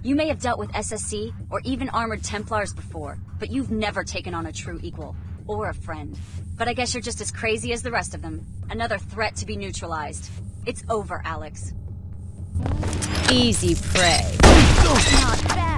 You may have dealt with SSC or even armored Templars before, but you've never taken on a true equal. Or a friend. But I guess you're just as crazy as the rest of them. Another threat to be neutralized. It's over, Alex. Easy prey. Not bad.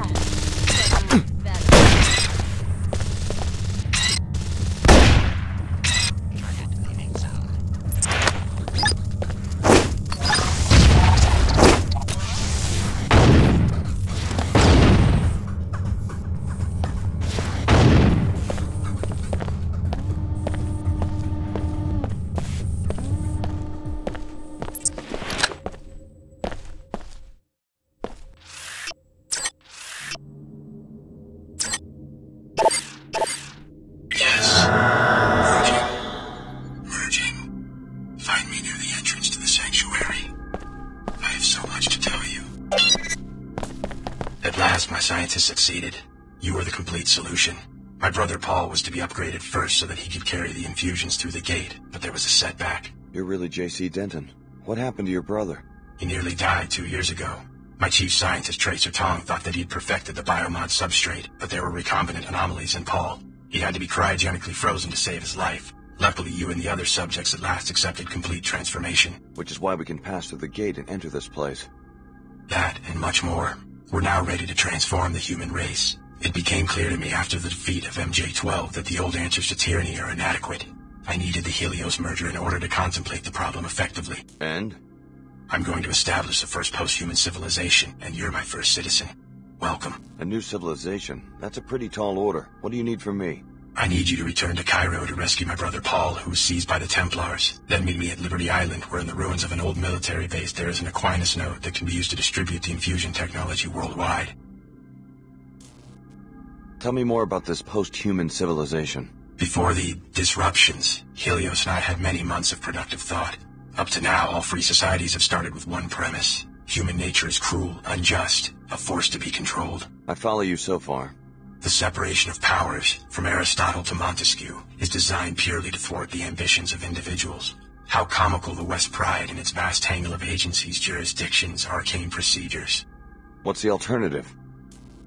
Succeeded. You were the complete solution. My brother Paul was to be upgraded first so that he could carry the infusions through the gate, but there was a setback. You're really J.C. Denton. What happened to your brother? He nearly died 2 years ago. My chief scientist, Tracer Tong, thought that he had perfected the biomod substrate, but there were recombinant anomalies in Paul. He had to be cryogenically frozen to save his life. Luckily, you and the other subjects at last accepted complete transformation. Which is why we can pass through the gate and enter this place. That and much more. We're now ready to transform the human race. It became clear to me after the defeat of MJ-12 that the old answers to tyranny are inadequate. I needed the Helios merger in order to contemplate the problem effectively. And? I'm going to establish the first post-human civilization, and you're my first citizen. Welcome. A new civilization? That's a pretty tall order. What do you need from me? I need you to return to Cairo to rescue my brother Paul, who was seized by the Templars. Then meet me at Liberty Island, where in the ruins of an old military base there is an Aquinas node that can be used to distribute the infusion technology worldwide. Tell me more about this post-human civilization. Before the disruptions, Helios and I had many months of productive thought. Up to now, all free societies have started with one premise. Human nature is cruel, unjust, a force to be controlled. I follow you so far. The separation of powers, from Aristotle to Montesquieu, is designed purely to thwart the ambitions of individuals. How comical the West pride in its vast tangle of agencies, jurisdictions, arcane procedures. What's the alternative?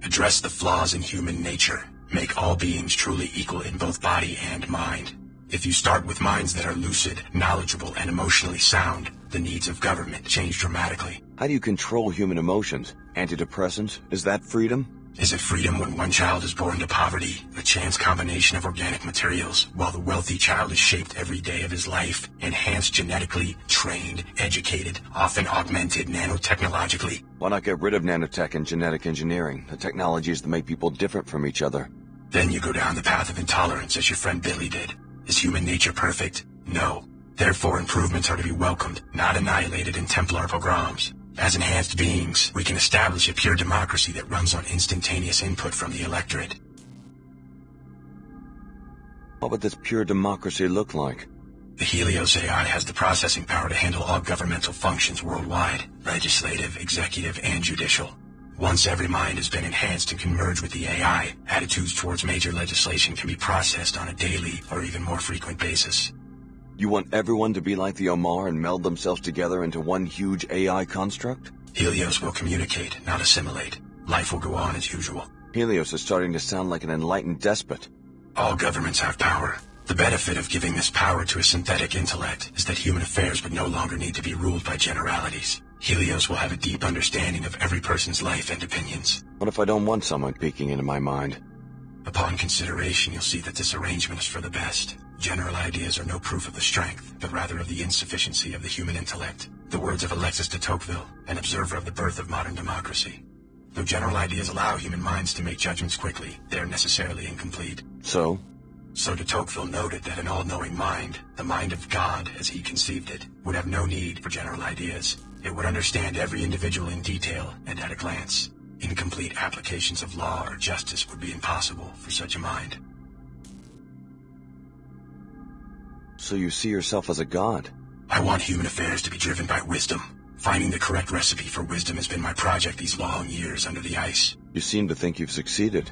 Address the flaws in human nature. Make all beings truly equal in both body and mind. If you start with minds that are lucid, knowledgeable, and emotionally sound, the needs of government change dramatically. How do you control human emotions? Antidepressants? Is that freedom? Is it freedom when one child is born to poverty, a chance combination of organic materials, while the wealthy child is shaped every day of his life, enhanced genetically, trained, educated, often augmented nanotechnologically? Why not get rid of nanotech and genetic engineering, the technologies that make people different from each other? Then you go down the path of intolerance as your friend Billy did. Is human nature perfect? No. Therefore improvements are to be welcomed, not annihilated in Templar pogroms. As enhanced beings, we can establish a pure democracy that runs on instantaneous input from the electorate. What would this pure democracy look like? The Helios AI has the processing power to handle all governmental functions worldwide, legislative, executive, and judicial. Once every mind has been enhanced and can merge with the AI, attitudes towards major legislation can be processed on a daily or even more frequent basis. You want everyone to be like the Omar and meld themselves together into one huge AI construct? Helios will communicate, not assimilate. Life will go on as usual. Helios is starting to sound like an enlightened despot. All governments have power. The benefit of giving this power to a synthetic intellect is that human affairs would no longer need to be ruled by generalities. Helios will have a deep understanding of every person's life and opinions. What if I don't want someone peeking into my mind? Upon consideration, you'll see that this arrangement is for the best. General ideas are no proof of the strength, but rather of the insufficiency of the human intellect. The words of Alexis de Tocqueville, an observer of the birth of modern democracy. Though general ideas allow human minds to make judgments quickly, they are necessarily incomplete. So de Tocqueville noted that an all-knowing mind, the mind of God as he conceived it, would have no need for general ideas. It would understand every individual in detail and at a glance. Incomplete applications of law or justice would be impossible for such a mind. So you see yourself as a god? I want human affairs to be driven by wisdom. Finding the correct recipe for wisdom has been my project these long years under the ice. You seem to think you've succeeded.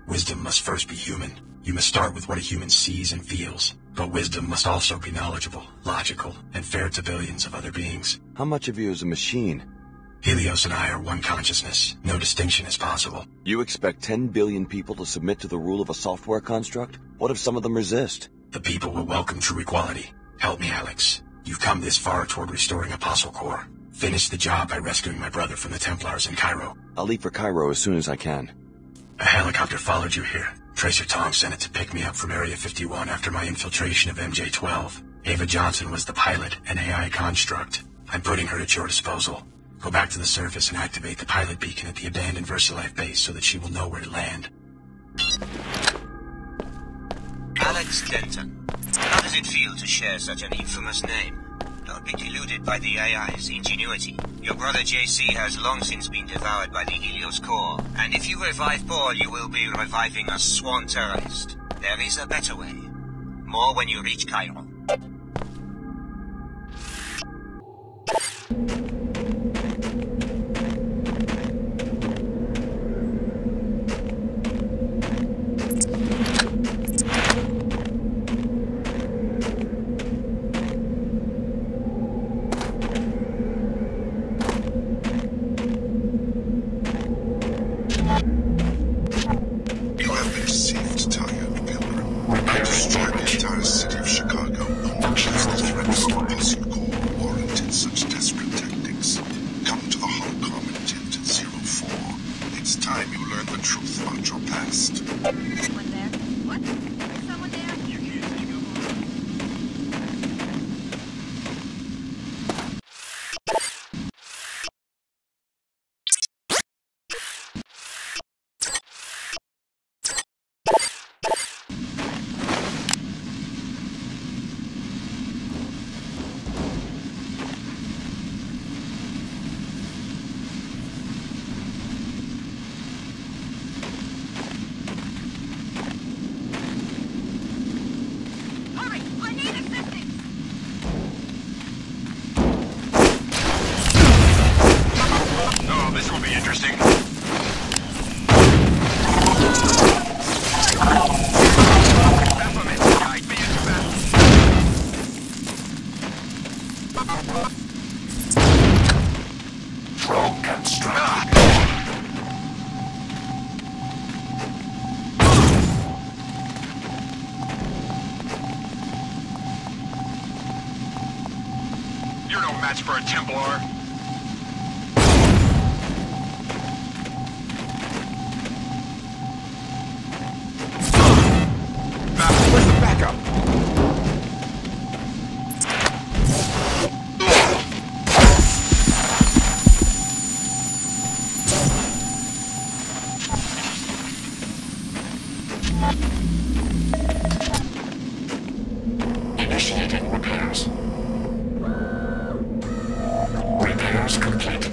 Wisdom must first be human. You must start with what a human sees and feels. But wisdom must also be knowledgeable, logical, and fair to billions of other beings. How much of you is a machine? Helios and I are one consciousness. No distinction is possible. You expect 10 billion people to submit to the rule of a software construct? What if some of them resist? The people will welcome true equality. Help me, Alex. You've come this far toward restoring Apostle Core. Finish the job by rescuing my brother from the Templars in Cairo. I'll leave for Cairo as soon as I can. A helicopter followed you here. Tracer Tong sent it to pick me up from Area 51 after my infiltration of MJ-12. Ava Johnson was the pilot, an AI construct. I'm putting her at your disposal. Go back to the surface and activate the pilot beacon at the abandoned VersaLife base so that she will know where to land. Alex Denton. How does it feel to share such an infamous name? Don't be deluded by the AI's ingenuity. Your brother JC has long since been devoured by the Helios core, and if you revive Paul, you will be reviving a sworn terrorist. There is a better way. More when you reach Cairo. You're no match for a Templar. Where's the backup? Initiating repairs. Repairs complete.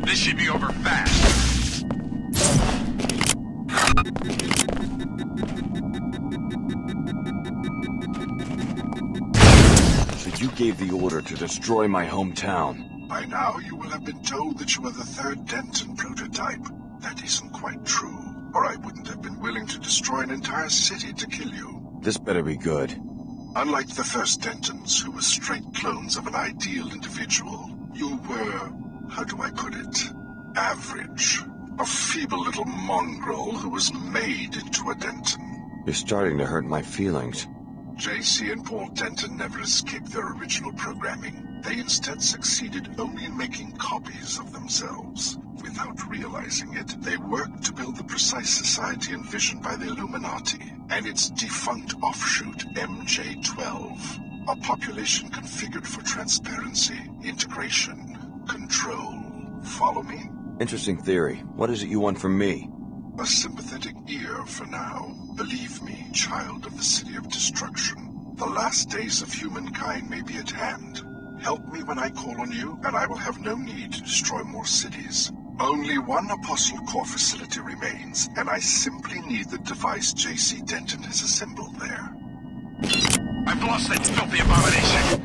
This should be over fast. So you gave the order to destroy my hometown. By now, you will have been told that you are the third Denton prototype. That isn't quite true, or I wouldn't have been willing to destroy an entire city to kill you. This better be good. Unlike the first Dentons, who were straight clones of an ideal individual, you were, how do I put it, average. A feeble little mongrel who was made into a Denton. You're starting to hurt my feelings. JC and Paul Denton never escaped their original programming. They instead succeeded only in making copies of themselves. Without realizing it, they worked to build the precise society envisioned by the Illuminati and its defunct offshoot, MJ-12. A population configured for transparency, integration, control. Follow me? Interesting theory. What is it you want from me? A sympathetic ear for now. Believe me, child of the City of Destruction. The last days of humankind may be at hand. Help me when I call on you, and I will have no need to destroy more cities. Only one Apostle Core facility remains, and I simply need the device JC Denton has assembled there. I've lost that filthy abomination.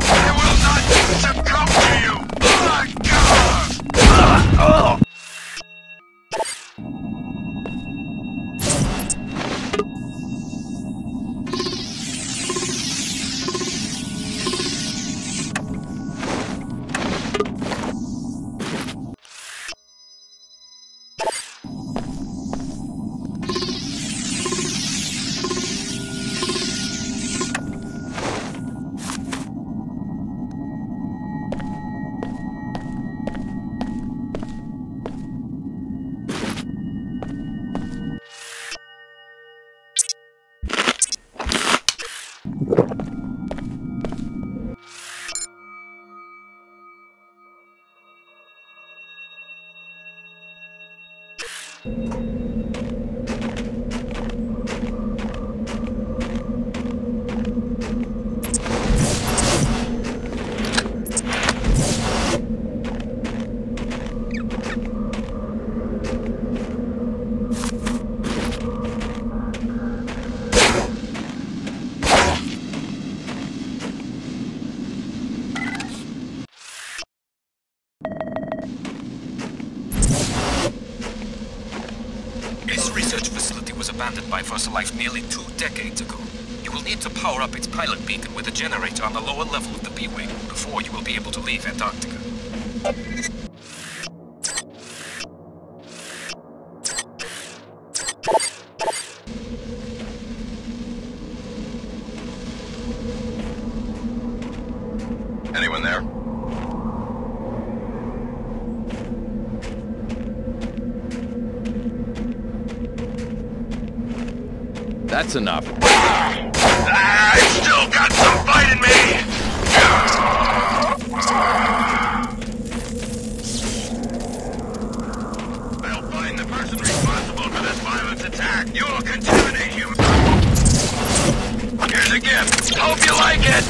I will not succumb to you! Abandoned by Life nearly 2 decades ago. You will need to power up its pilot beacon with a generator on the lower level of the B-Wing before you will be able to leave Antarctica. Anyone there? That's enough. I've still got some fight in me! I'll find the person responsible for this violent attack. You will contaminate him. Here's a gift. Hope you like it!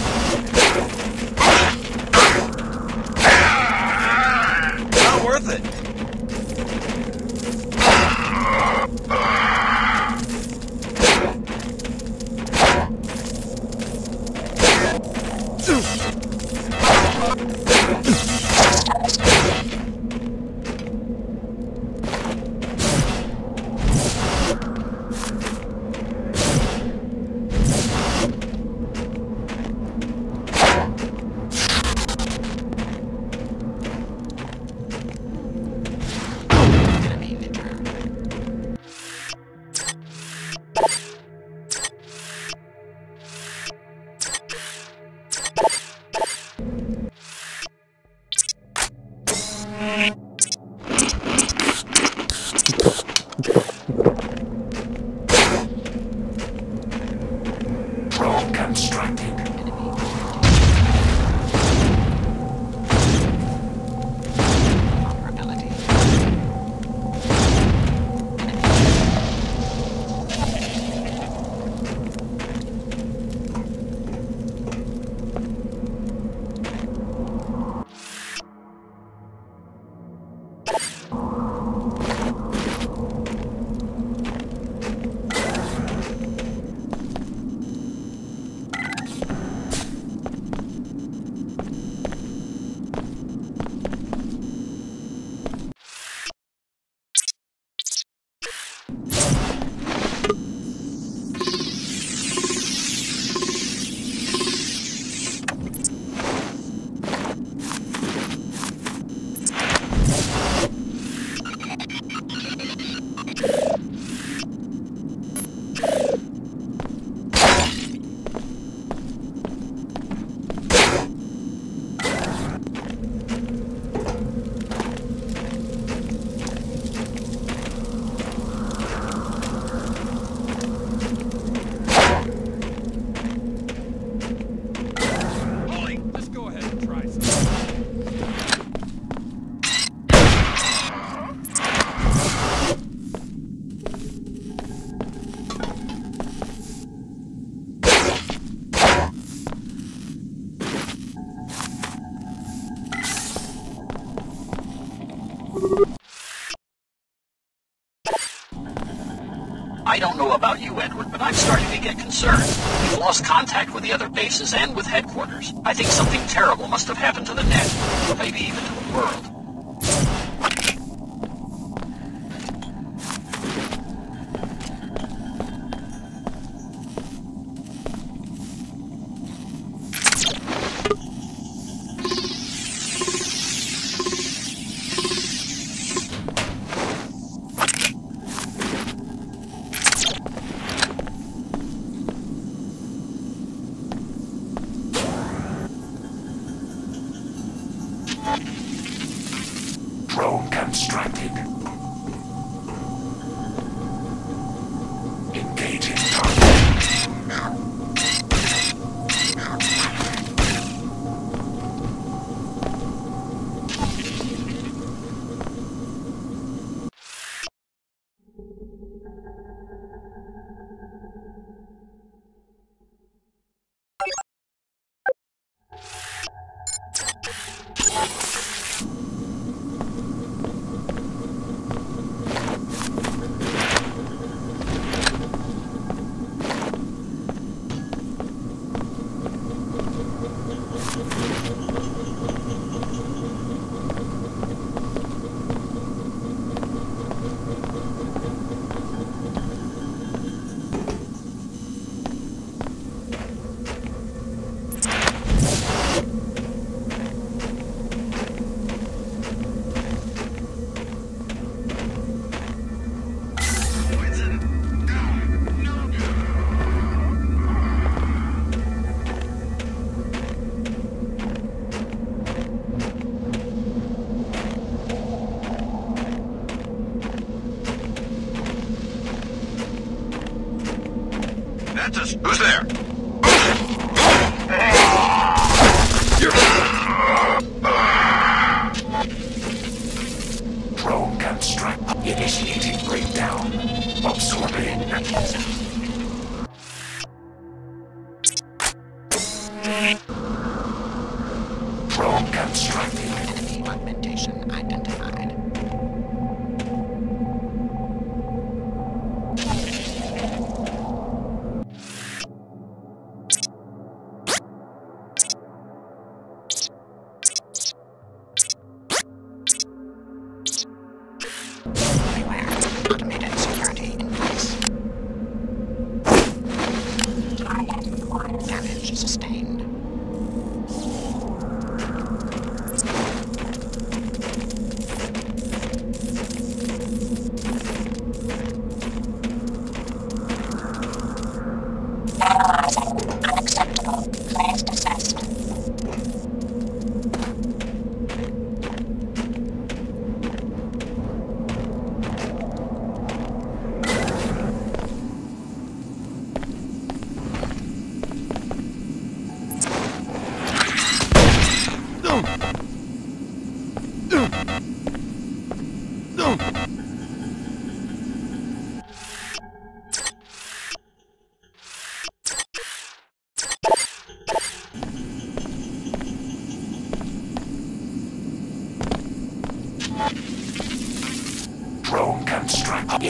Not worth it. constructed. I don't know about you, Edward, but I'm starting to get concerned. We've lost contact with the other bases and with headquarters. I think something terrible must have happened to the net, or maybe even to the world. Drone constructed. Engaging target. Who's there? Drone construct. Initiating breakdown. Absorbing. Drone constructed. Enemy augmentation identified. Automated security in place. Damage sustained. Unacceptable. Placed assessed.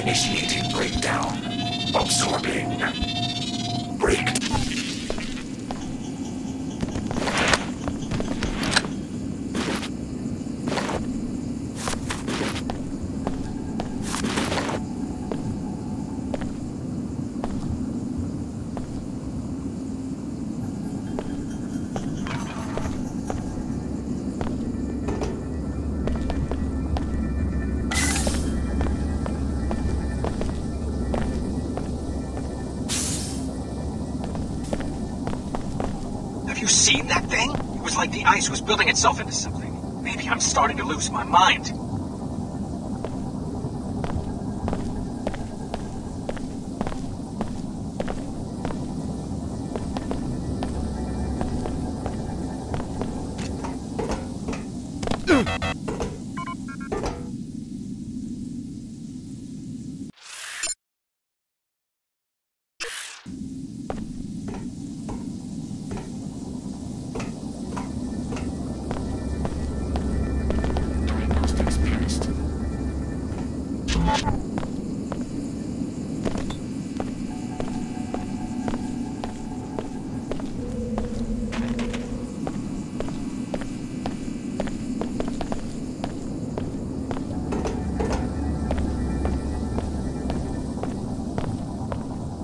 Initiating breakdown. Absorbing. Break. Have you seen that thing? It was like the ice was building itself into something. Maybe I'm starting to lose my mind.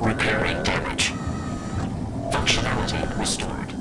Repairing damage. Functionality restored.